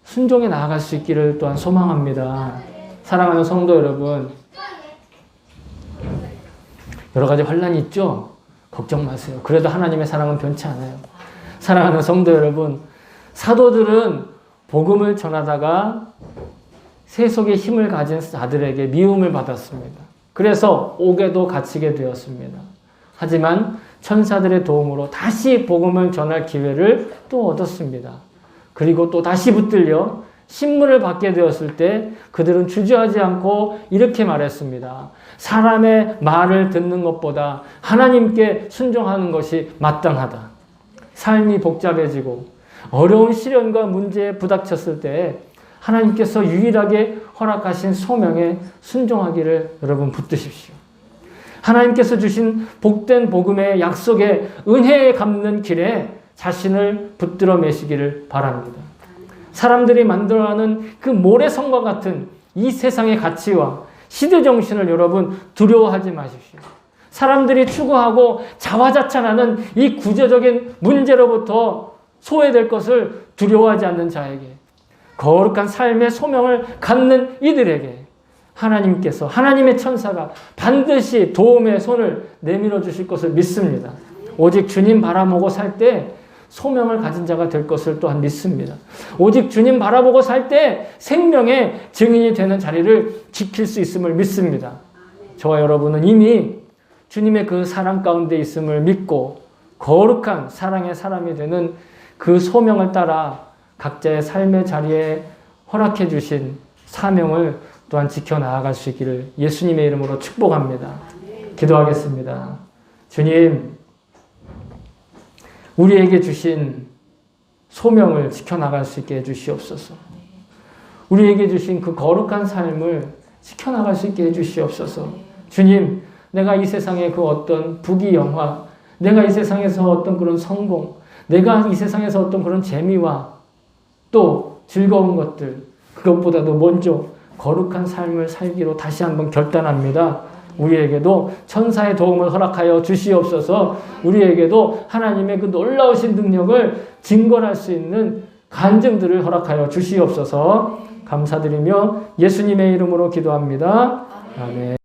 순종해 나아갈 수 있기를 또한 소망합니다. 사랑하는 성도 여러분, 여러 가지 환란이 있죠? 걱정 마세요. 그래도 하나님의 사랑은 변치 않아요. 사랑하는 성도 여러분, 사도들은 복음을 전하다가 세속의 힘을 가진 자들에게 미움을 받았습니다. 그래서 옥에도 갇히게 되었습니다. 하지만 천사들의 도움으로 다시 복음을 전할 기회를 또 얻었습니다. 그리고 또 다시 붙들려 신문을 받게 되었을 때 그들은 주저하지 않고 이렇게 말했습니다. 사람의 말을 듣는 것보다 하나님께 순종하는 것이 마땅하다. 삶이 복잡해지고 어려운 시련과 문제에 부닥쳤을 때 하나님께서 유일하게 허락하신 소명에 순종하기를 여러분 붙드십시오. 하나님께서 주신 복된 복음의 약속에 은혜에 갚는 길에 자신을 붙들어 매시기를 바랍니다. 사람들이 만들어가는 그 모래성과 같은 이 세상의 가치와 시대 정신을 여러분 두려워하지 마십시오. 사람들이 추구하고 자화자찬하는 이 구조적인 문제로부터 소외될 것을 두려워하지 않는 자에게, 거룩한 삶의 소명을 갖는 이들에게 하나님께서, 하나님의 천사가 반드시 도움의 손을 내밀어 주실 것을 믿습니다. 오직 주님 바라보고 살 때 소명을 가진 자가 될 것을 또한 믿습니다. 오직 주님 바라보고 살 때 생명의 증인이 되는 자리를 지킬 수 있음을 믿습니다. 저와 여러분은 이미 주님의 그 사랑 가운데 있음을 믿고 거룩한 사랑의 사람이 되는 그 소명을 따라 각자의 삶의 자리에 허락해 주신 사명을 또한 지켜나아갈 수 있기를 예수님의 이름으로 축복합니다. 기도하겠습니다. 주님, 우리에게 주신 소명을 지켜나갈 수 있게 해주시옵소서. 우리에게 주신 그 거룩한 삶을 지켜나갈 수 있게 해주시옵소서. 주님, 내가 이 세상의 그 어떤 부귀영화, 내가 이 세상에서 어떤 그런 성공, 내가 이 세상에서 어떤 그런 재미와 또 즐거운 것들, 그것보다도 먼저 거룩한 삶을 살기로 다시 한번 결단합니다. 우리에게도 천사의 도움을 허락하여 주시옵소서. 우리에게도 하나님의 그 놀라우신 능력을 증거할 수 있는 간증들을 허락하여 주시옵소서. 감사드리며 예수님의 이름으로 기도합니다. 아멘.